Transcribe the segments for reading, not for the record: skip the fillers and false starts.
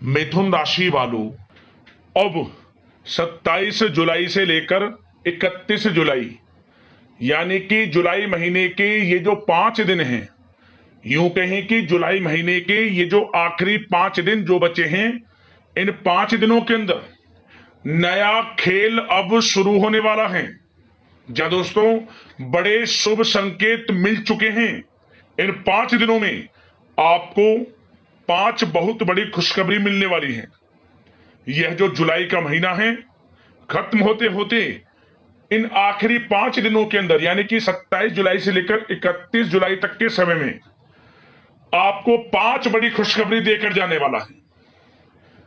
मिथुन राशि वालों, अब 27 जुलाई से लेकर 31 जुलाई यानी कि जुलाई महीने के ये जो 5 दिन हैं, यूं कहें कि जुलाई महीने के ये जो आखिरी 5 दिन जो बचे हैं, इन 5 दिनों के अंदर नया खेल अब शुरू होने वाला है। जा दोस्तों, बड़े शुभ संकेत मिल चुके हैं। इन 5 दिनों में आपको 5 बहुत बड़ी खुशखबरी मिलने वाली है। यह जो जुलाई का महीना है, खत्म होते होते इन आखिरी 5 दिनों के अंदर यानी कि 27 जुलाई से लेकर 31 जुलाई तक के समय में आपको 5 बड़ी खुशखबरी देकर जाने वाला है।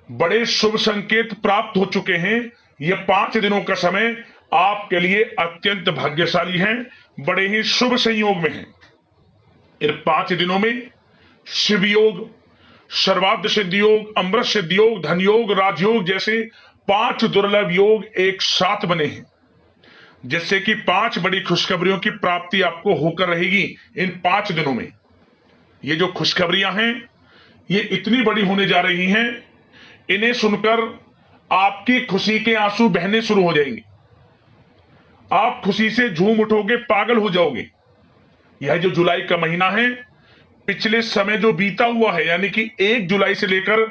बड़े शुभ संकेत प्राप्त हो चुके हैं। यह 5 दिनों का समय आपके लिए अत्यंत भाग्यशाली है, बड़े ही शुभ संयोग में है। इन 5 दिनों में शिव योग, सर्वार्थ सिद्धि योग, अमृत सिद्धि योग, धन योग, राजयोग जैसे 5 दुर्लभ योग एक साथ बने हैं, जिससे कि 5 बड़ी खुशखबरियों की प्राप्ति आपको होकर रहेगी इन 5 दिनों में। ये जो खुशखबरियां हैं, ये इतनी बड़ी होने जा रही हैं, इन्हें सुनकर आपकी खुशी के आंसू बहने शुरू हो जाएंगे। आप खुशी से झूम उठोगे, पागल हो जाओगे। यह जो जुलाई का महीना है, पिछले समय जो बीता हुआ है यानी कि 1 जुलाई से लेकर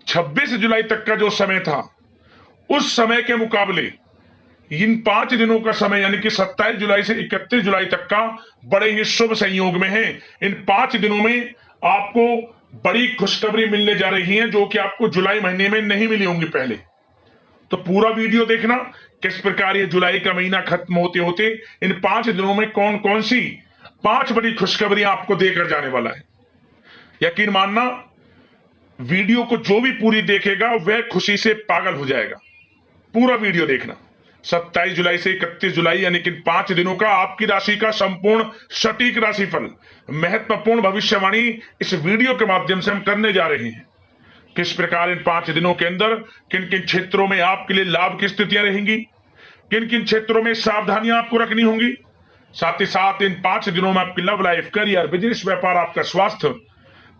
26 जुलाई तक का जो समय था, उस समय के मुकाबले इन 5 दिनों का समय यानी कि 27 जुलाई से 31 जुलाई तक का बड़े ही शुभ संयोग में है। इन 5 दिनों में आपको बड़ी खुशखबरी मिलने जा रही है, जो कि आपको जुलाई महीने में नहीं मिली होंगी पहले। तो पूरा वीडियो देखना, किस प्रकार ये जुलाई का महीना खत्म होते होते इन 5 दिनों में कौन कौन सी 5 बड़ी खुशखबरियां आपको देकर जाने वाला है। यकीन मानना, वीडियो को जो भी पूरी देखेगा वह खुशी से पागल हो जाएगा। पूरा वीडियो देखना। 27 जुलाई से 31 जुलाई यानी कि 5 दिनों का आपकी राशि का संपूर्ण सटीक राशिफल, महत्वपूर्ण भविष्यवाणी इस वीडियो के माध्यम से हम करने जा रहे हैं। किस प्रकार इन 5 दिनों के अंदर किन किन क्षेत्रों में आपके लिए लाभ की स्थितियां रहेंगी, किन किन क्षेत्रों में सावधानियां आपको रखनी होंगी, साथ ही साथ इन 5 दिनों में आपकी लव लाइफ, करियर, बिजनेस, व्यापार, आपका स्वास्थ्य,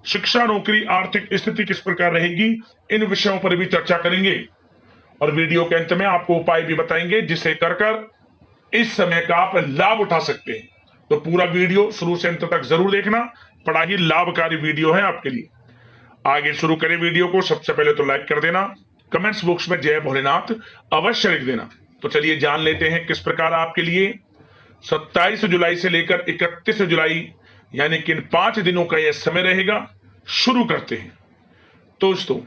शिक्षा, नौकरी, आर्थिक स्थिति किस प्रकार रहेगी, इन विषयों पर भी चर्चा करेंगे। और वीडियो के अंत में आपको उपाय भी बताएंगे, जिसे कर इस समय का आप लाभ उठा सकते हैं। तो पूरा वीडियो शुरू से अंत तक जरूर देखना, बड़ा ही लाभकारी वीडियो है आपके लिए। आगे शुरू करें वीडियो को। सबसे पहले तो लाइक कर देना, कमेंट्स बॉक्स में जय भोलेनाथ अवश्य लिख देना। तो चलिए जान लेते हैं किस प्रकार आपके लिए 27 जुलाई से लेकर 31 जुलाई यानी कि इन 5 दिनों का यह समय रहेगा। शुरू करते हैं। तो दोस्तों,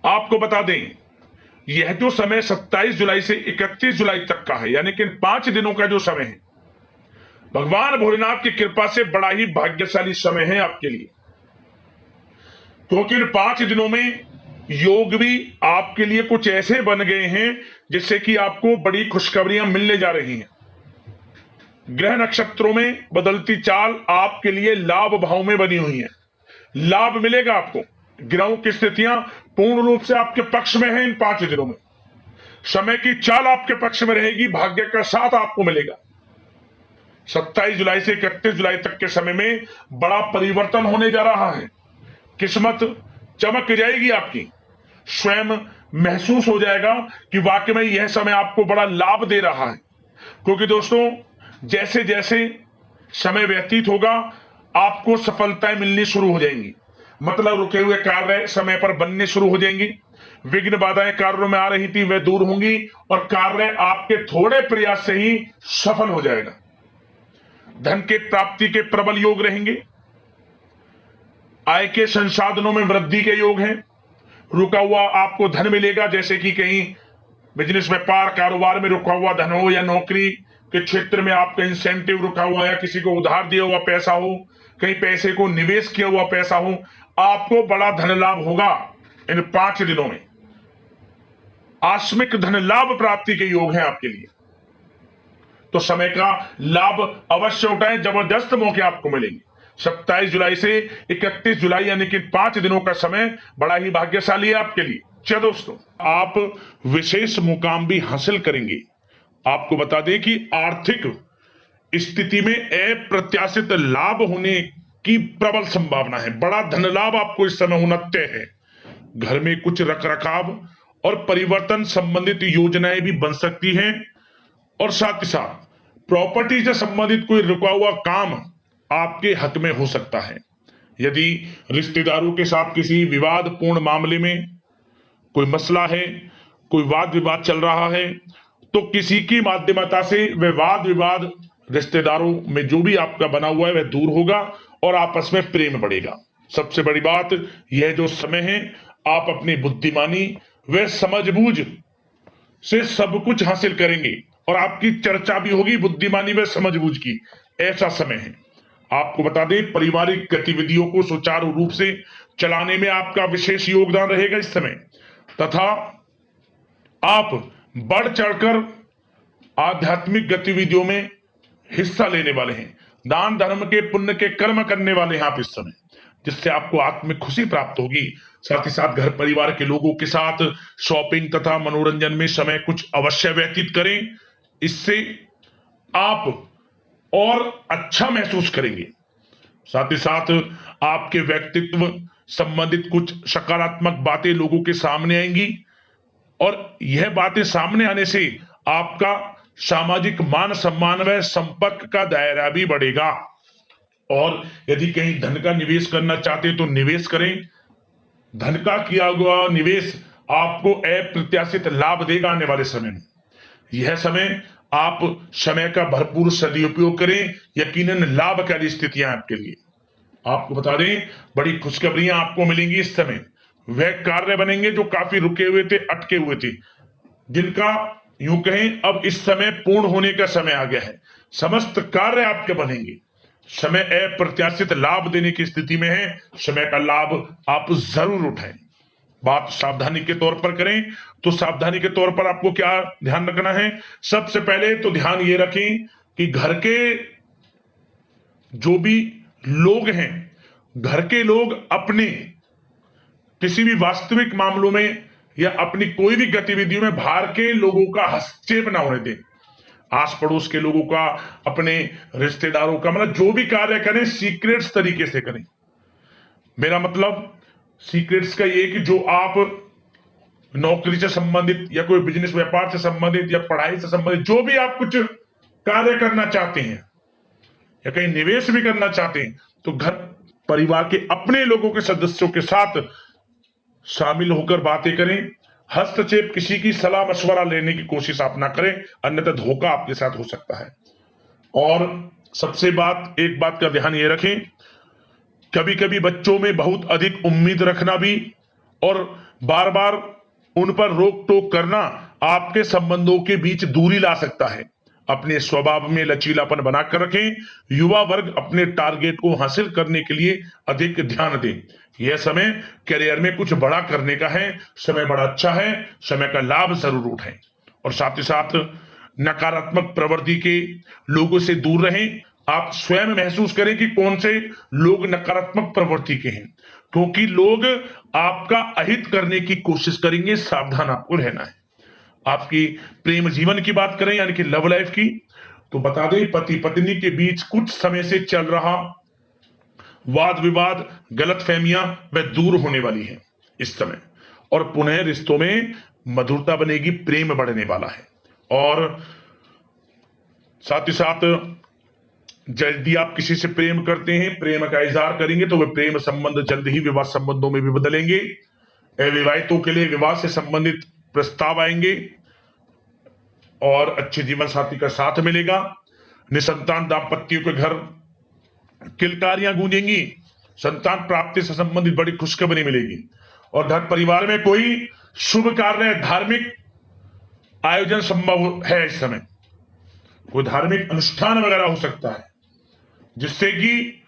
आपको बता दें, यह जो समय 27 जुलाई से 31 जुलाई तक का है यानी कि इन 5 दिनों का जो समय है, भगवान भोलेनाथ की कृपा से बड़ा ही भाग्यशाली समय है आपके लिए, क्योंकि इन 5 दिनों में योग भी आपके लिए कुछ ऐसे बन गए हैं जिससे कि आपको बड़ी खुशखबरियां मिलने जा रही हैं। ग्रह नक्षत्रों में बदलती चाल आपके लिए लाभ भाव में बनी हुई है। लाभ मिलेगा आपको। ग्रहों की स्थितियां पूर्ण रूप से आपके पक्ष में है। इन 5 दिनों में समय की चाल आपके पक्ष में रहेगी, भाग्य का साथ आपको मिलेगा। 27 जुलाई से 31 जुलाई तक के समय में बड़ा परिवर्तन होने जा रहा है। किस्मत चमक जाएगी आपकी। स्वयं महसूस हो जाएगा कि वाकई में यह समय आपको बड़ा लाभ दे रहा है, क्योंकि दोस्तों, जैसे जैसे समय व्यतीत होगा आपको सफलताएं मिलनी शुरू हो जाएंगी। मतलब रुके हुए कार्य समय पर बनने शुरू हो जाएंगी। विघ्न बाधाएं कार्यों में आ रही थी, वे दूर होंगी और कार्य आपके थोड़े प्रयास से ही सफल हो जाएगा। धन के प्राप्ति के प्रबल योग रहेंगे। आय के संसाधनों में वृद्धि के योग हैं। रुका हुआ आपको धन मिलेगा, जैसे कि कहीं बिजनेस, व्यापार, कारोबार में रुका हुआ धन हो, या नौकरी के क्षेत्र में आपका इंसेंटिव रुका हुआ, या किसी को उधार दिया हुआ पैसा हो, कहीं पैसे को निवेश किया हुआ पैसा हो, आपको बड़ा धन लाभ होगा। इन 5 दिनों में आकस्मिक धन लाभ प्राप्ति के योग हैं आपके लिए। तो समय का लाभ अवश्य उठाएं, जबरदस्त मौके आपको मिलेंगे। 27 जुलाई से 31 जुलाई यानी कि 5 दिनों का समय बड़ा ही भाग्यशाली है आपके लिए। चलो दोस्तों, आप विशेष मुकाम भी हासिल करेंगे। आपको बता दें कि आर्थिक स्थिति में अप्रत्याशित लाभ होने की प्रबल संभावना है। बड़ा धन लाभ आपको इस समय होना तय है। घर में कुछ रखरखाव और परिवर्तन संबंधित योजनाएं भी बन सकती हैं। और साथ ही साथ प्रॉपर्टी से संबंधित कोई रुका हुआ काम आपके हक में हो सकता है। यदि रिश्तेदारों के साथ किसी विवादपूर्ण मामले में कोई मसला है, कोई वाद विवाद चल रहा है, तो किसी की माध्यमता से वह वाद विवाद रिश्तेदारों में जो भी आपका बना हुआ है वह दूर होगा और आपस में प्रेम बढ़ेगा। सबसे बड़ी बात यह जो समय है, आप अपनी बुद्धिमानी व समझबूझ से सब कुछ हासिल करेंगे और आपकी चर्चा भी होगी बुद्धिमानी व समझबूझ की। ऐसा समय है। आपको बता दें, पारिवारिक गतिविधियों को सुचारू रूप से चलाने में आपका विशेष योगदान रहेगा इस समय, तथा आप बढ़ चढ़कर आध्यात्मिक गतिविधियों में हिस्सा लेने वाले हैं। दान धर्म के पुण्य के कर्म करने वाले हैं आप इस समय, जिससे आपको आत्मिक खुशी प्राप्त होगी। साथ ही साथ घर परिवार के लोगों के साथ शॉपिंग तथा मनोरंजन में समय कुछ अवश्य व्यतीत करें। इससे आप और अच्छा महसूस करेंगे। साथ ही साथ आपके व्यक्तित्व संबंधित कुछ सकारात्मक बातें लोगों के सामने आएंगी और यह बातें सामने आने से आपका सामाजिक मान सम्मान व संपर्क का दायरा भी बढ़ेगा। और यदि कहीं धन का निवेश करना चाहते हैं तो निवेश करें। धन का किया हुआ निवेश आपको अप्रत्याशित लाभ देगा आने वाले समय में। यह समय आप समय का भरपूर सदुपयोग करें, यकीनन लाभकारी स्थितियां आपके लिए। आपको बता दें, बड़ी खुशखबरियां आपको मिलेंगी इस समय। वह कार्य बनेंगे जो काफी रुके हुए थे, अटके हुए थे, जिनका यूं कहें अब इस समय पूर्ण होने का समय आ गया है। समस्त कार्य आपके बनेंगे। समय अप्रत्याशित लाभ देने की स्थिति में है। समय का लाभ आप जरूर उठाएं। बात सावधानी के तौर पर करें तो सावधानी के तौर पर आपको क्या ध्यान रखना है? सबसे पहले तो ध्यान ये रखें कि घर के जो भी लोग हैं, घर के लोग अपने किसी भी वास्तविक मामलों में या अपनी कोई भी गतिविधियों में बाहर के लोगों का हस्तक्षेप ना होने दें। आस पड़ोस के लोगों का, अपने रिश्तेदारों का, मतलब जो भी कार्य करें सीक्रेट्स तरीके से करें। मेरा मतलब सीक्रेट्स का ये कि जो आप नौकरी से संबंधित या कोई बिजनेस व्यापार से संबंधित या पढ़ाई से संबंधित जो भी आप कुछ कार्य करना चाहते हैं या कहीं निवेश भी करना चाहते हैं, तो घर परिवार के अपने लोगों के सदस्यों के साथ शामिल होकर बातें करें। हस्तक्षेप, किसी की सलाह मशवरा लेने की कोशिश आप ना करें, अन्यथा धोखा आपके साथ हो सकता है। और सबसे एक बात का ध्यान ये रखें, कभी कभी बच्चों में बहुत अधिक उम्मीद रखना भी और बार बार उन पर रोक टोक करना आपके संबंधों के बीच दूरी ला सकता है। अपने स्वभाव में लचीलापन बनाकर रखें। युवा वर्ग अपने टारगेट को हासिल करने के लिए अधिक ध्यान दें। यह समय करियर में कुछ बड़ा करने का है। समय बड़ा अच्छा है, समय का लाभ जरूर उठाएं। और साथ ही साथ नकारात्मक प्रवृत्ति के लोगों से दूर रहें। आप स्वयं महसूस करें कि कौन से लोग नकारात्मक प्रवृत्ति के हैं, क्योंकि लोग आपका अहित करने की कोशिश करेंगे। सावधान आपको रहना है। आपकी प्रेम जीवन की बात करें, यानी कि लव लाइफ की, तो बता दें पति पत्नी के बीच कुछ समय से चल रहा वाद विवाद, गलतफहमियां वह दूर होने वाली है इस समय, और पुनः रिश्तों में मधुरता बनेगी, प्रेम बढ़ने वाला है। और साथ ही साथ जल्दी आप किसी से प्रेम करते हैं, प्रेम का इजहार करेंगे, तो वह प्रेम संबंध जल्द ही विवाह संबंधों में भी बदलेंगे। अविवाहितों के लिए विवाह से संबंधित प्रस्ताव आएंगे और अच्छे जीवन साथी का साथ मिलेगा। निसंतान दाम्पत्य के घर किलकारियां गूंजेंगी। संतान प्राप्ति से संबंधित बड़ी खुशखबरी मिलेगी। और घर परिवार में कोई शुभ कार्य, धार्मिक आयोजन संभव है इस समय। कोई धार्मिक अनुष्ठान वगैरह हो सकता है, जिससे कि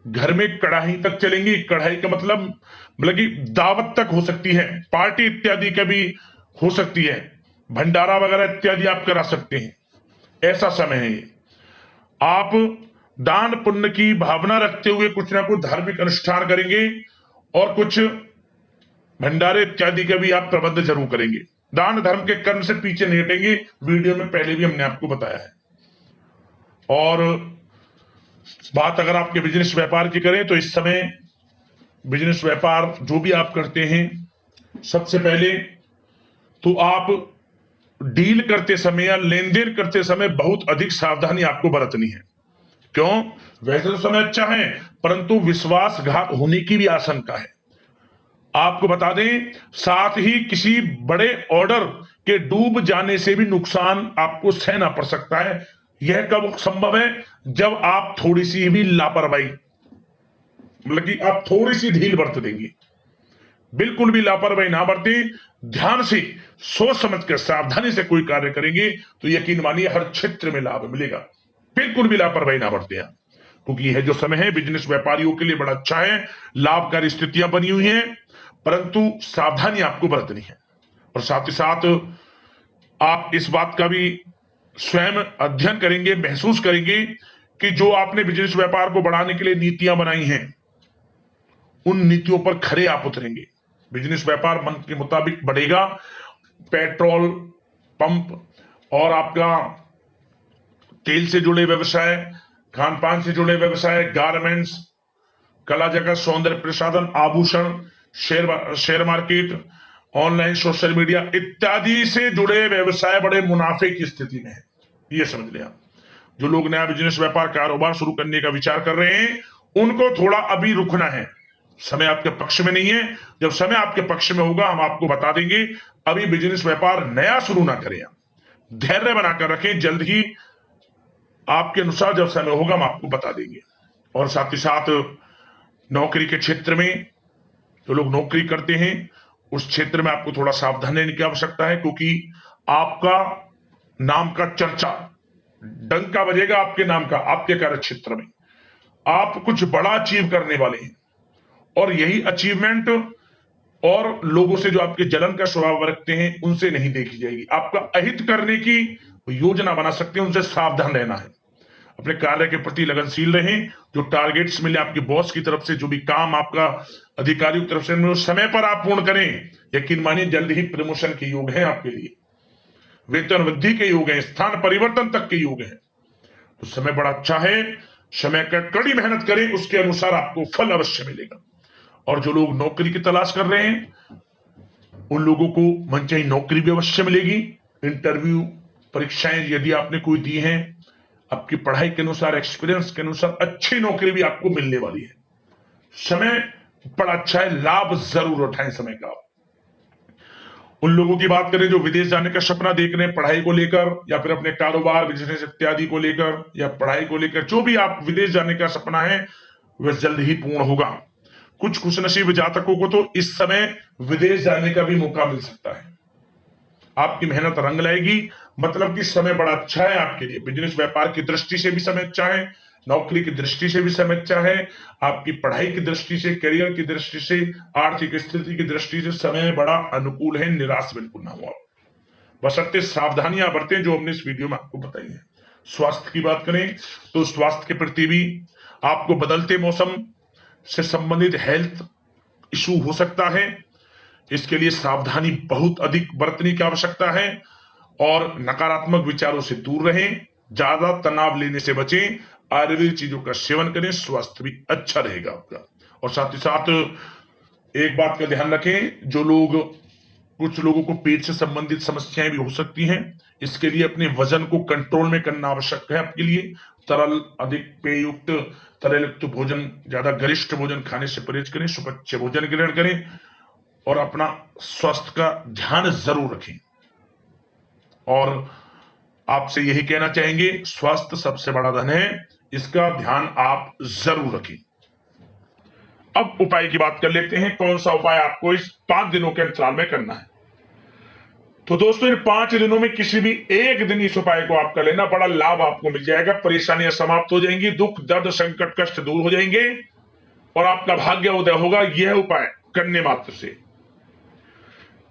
घर में कड़ाही तक चलेंगी। कढ़ाई का मतलब कि दावत तक हो सकती है, पार्टी इत्यादि का भी हो सकती है, भंडारा वगैरह इत्यादि आप करा सकते हैं। ऐसा समय है ये। आप दान पुण्य की भावना रखते हुए कुछ ना कुछ धार्मिक अनुष्ठान करेंगे और कुछ भंडारे इत्यादि का भी आप प्रबंध जरूर करेंगे। दान धर्म के कर्म से पीछे नहीं हटेंगे। वीडियो में पहले भी हमने आपको बताया है। और बात अगर आपके बिजनेस व्यापार की करें, तो इस समय बिजनेस व्यापार जो भी आप करते हैं सबसे पहले तो आप डील करते समय या लेन देन करते समय बहुत अधिक सावधानी आपको बरतनी है। क्यों? वैसे तो समय अच्छा है, परंतु विश्वासघात होने की भी आशंका है। आपको बता दें, साथ ही किसी बड़े ऑर्डर के डूब जाने से भी नुकसान आपको सहना पड़ सकता है। यह कब संभव है? जब आप थोड़ी सी भी लापरवाही, मतलब कि आप थोड़ी सी ढील बरत देंगे। बिल्कुल भी लापरवाही ना बरतें, ध्यान से सोच समझ कर सावधानी से कोई कार्य करेंगे तो यकीन मानिए हर क्षेत्र में लाभ मिलेगा। बिल्कुल भी लापरवाही ना बरतें आप, क्योंकि यह जो समय है बिजनेस व्यापारियों के लिए बड़ा अच्छा है, लाभकारी स्थितियां बनी हुई हैं, परंतु सावधानी आपको बरतनी है। और साथ ही साथ आप इस बात का भी स्वयं अध्ययन करेंगे, महसूस करेंगे कि जो आपने बिजनेस व्यापार को बढ़ाने के लिए नीतियां बनाई हैं, उन नीतियों पर खरे आप उतरेंगे। बिजनेस व्यापार मन के मुताबिक बढ़ेगा। पेट्रोल पंप और आपका तेल से जुड़े व्यवसाय, खान पान से जुड़े व्यवसाय, गारमेंट्स, कला जगत, सौंदर्य प्रसाधन, आभूषण, share market, online social media इत्यादि से जुड़े व्यवसाय बड़े मुनाफे की स्थिति में है। ये समझ लिया। जो लोग नया बिजनेस व्यापार कारोबार शुरू करने का विचार कर रहे हैं, उनको थोड़ा अभी रुकना है। समय आपके पक्ष में नहीं है। जब समय आपके पक्ष में होगा हम आपको बता देंगे। अभी बिजनेस व्यापार नया शुरू ना करें, धैर्य बनाकर रखें। जल्द ही आपके अनुसार जब समय होगा हम आपको बता देंगे। और साथ ही साथ नौकरी के क्षेत्र में जो लोग नौकरी करते हैं उस क्षेत्र में आपको थोड़ा सावधान रहने की आवश्यकता है, क्योंकि आपका नाम का चर्चा, डंका बजेगा आपके नाम का। आपके कार्य क्षेत्र में आप कुछ बड़ा अचीव करने वाले हैं, और यही अचीवमेंट और लोगों से जो आपके जलन का स्वभाव रखते हैं उनसे नहीं देखी जाएगी। आपका अहित करने की योजना बना सकते हैं, उनसे सावधान रहना है। अपने कार्य के प्रति लगनशील रहें। जो टारगेट्स मिले आपके बॉस की तरफ से, जो भी काम आपका अधिकारियों की तरफ से मिले, समय पर आप पूर्ण करें। यकीन मानिए जल्द ही प्रमोशन के योग है आपके लिए, वेतन वृद्धि के योग है, स्थान परिवर्तन तक के योग है। तो समय बड़ा अच्छा है। समय का कड़ी मेहनत करें, उसके अनुसार आपको फल अवश्य मिलेगा। और जो लोग नौकरी की तलाश कर रहे हैं उन लोगों को मनचाही नौकरी भी अवश्य मिलेगी। इंटरव्यू परीक्षाएं यदि आपने कोई दी हैं, आपकी पढ़ाई के अनुसार, एक्सपीरियंस के अनुसार अच्छी नौकरी भी आपको मिलने वाली है। समय बड़ा अच्छा है, लाभ जरूर उठाएं समय का। उन लोगों की बात करें जो विदेश जाने का सपना देख रहे हैं पढ़ाई को लेकर, या फिर अपने कारोबार, बिजनेस इत्यादि को लेकर, या पढ़ाई को लेकर, जो भी आप विदेश जाने का सपना है वह जल्द ही पूर्ण होगा। कुछ खुशनसीब जातकों को तो इस समय विदेश जाने का भी मौका मिल सकता है। आपकी मेहनत रंग लाएगी। मतलब कि समय बड़ा अच्छा है आपके लिए। बिजनेस व्यापार की दृष्टि से भी समय अच्छा है, नौकरी की दृष्टि से भी समय अच्छा है, आपकी पढ़ाई की दृष्टि से, करियर की दृष्टि से, आर्थिक स्थिति की दृष्टि से समय बड़ा अनुकूल है। निराश बिल्कुल ना हो आप, बशर्ते सावधानियां बरतें जो हमने इस वीडियो में आपको बताई है। स्वास्थ्य की बात करें तो स्वास्थ्य के प्रति भी आपको बदलते मौसम से संबंधित हेल्थ इशू हो सकता है। इसके लिए सावधानी बहुत अधिक बरतने की आवश्यकता है, और नकारात्मक विचारों से दूर रहें, ज्यादा तनाव लेने से बचें, आयुर्वेदिक चीजों का सेवन करें, स्वास्थ्य भी अच्छा रहेगा आपका। और साथ ही साथ एक बात का ध्यान रखें, कुछ लोगों को पेट से संबंधित समस्याएं भी हो सकती हैं। इसके लिए अपने वजन को कंट्रोल में करना आवश्यक है आपके लिए। तरल, अधिक पेययुक्त, तरलयुक्त भोजन, ज्यादा गरिष्ठ भोजन खाने से परहेज करें, सुपच्य भोजन ग्रहण करें, और अपना स्वास्थ्य का ध्यान जरूर रखें। और आपसे यही कहना चाहेंगे, स्वास्थ्य सबसे बड़ा धन है, इसका ध्यान आप जरूर रखें। अब उपाय की बात कर लेते हैं। कौन सा उपाय आपको इस 5 दिनों के अंतराल में करना है? तो दोस्तों इन 5 दिनों में किसी भी एक दिन इस उपाय को आप कर लेना, बड़ा लाभ आपको मिल जाएगा। परेशानियां समाप्त हो जाएंगी, दुख दर्द संकट कष्ट दूर हो जाएंगे, और आपका भाग्य उदय होगा यह उपाय करने मात्र से।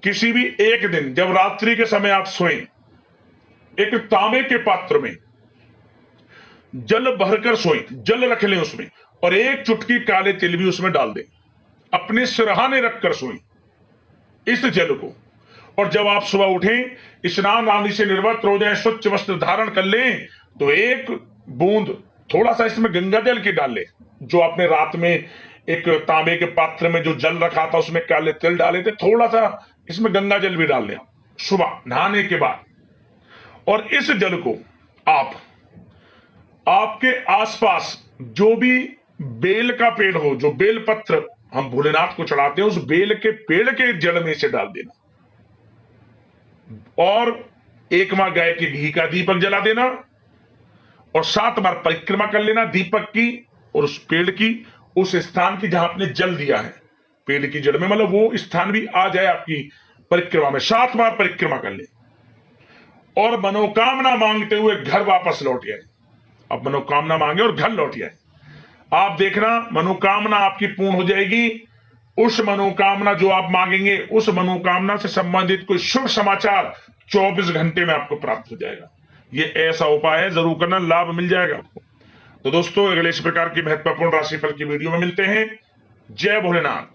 किसी भी एक दिन जब रात्रि के समय आप सोएं, एक तांबे के पात्र में जल भरकर सोएं, जल रख लें उसमें, और एक चुटकी काले तिल भी उसमें डाल दें। अपने सिरहाने रखकर सोएं इस जल को। और जब आप सुबह उठें, स्नान आदि से निर्वस्त्र हो जाए, स्वच्छ वस्त्र धारण कर लें, तो एक बूंद थोड़ा सा इसमें गंगा जल की डाल लें, जो आपने रात में एक तांबे के पात्र में जो जल रखा था उसमें काले तिल डाले थे, थोड़ा सा इसमें गंगा जल भी डाल लिया सुबह नहाने के बाद। और इस जल को आप आपके आसपास जो भी बेल का पेड़ हो, जो बेल पत्र हम भोलेनाथ को चढ़ाते हैं, उस बेल के पेड़ के जड़ में से डाल देना और एक माह गाय के घी का दीपक जला देना और 7 बार परिक्रमा कर लेना दीपक की और उस पेड़ की, उस स्थान की जहां आपने जल दिया है पेड़ की जड़ में, मतलब वो स्थान भी आ जाए आपकी परिक्रमा में। 7 बार परिक्रमा कर ले और मनोकामना मांगते हुए घर वापस लौट आए। अब मनोकामना मांगे और घर लौट आए, आप देखना मनोकामना आपकी पूर्ण हो जाएगी। उस मनोकामना जो आप मांगेंगे, उस मनोकामना से संबंधित कोई शुभ समाचार 24 घंटे में आपको प्राप्त हो जाएगा। ये ऐसा उपाय है, जरूर करना, लाभ मिल जाएगा आपको। तो दोस्तों, अगले इस प्रकार की महत्वपूर्ण राशिफल की वीडियो में मिलते हैं। जय भोलेनाथ।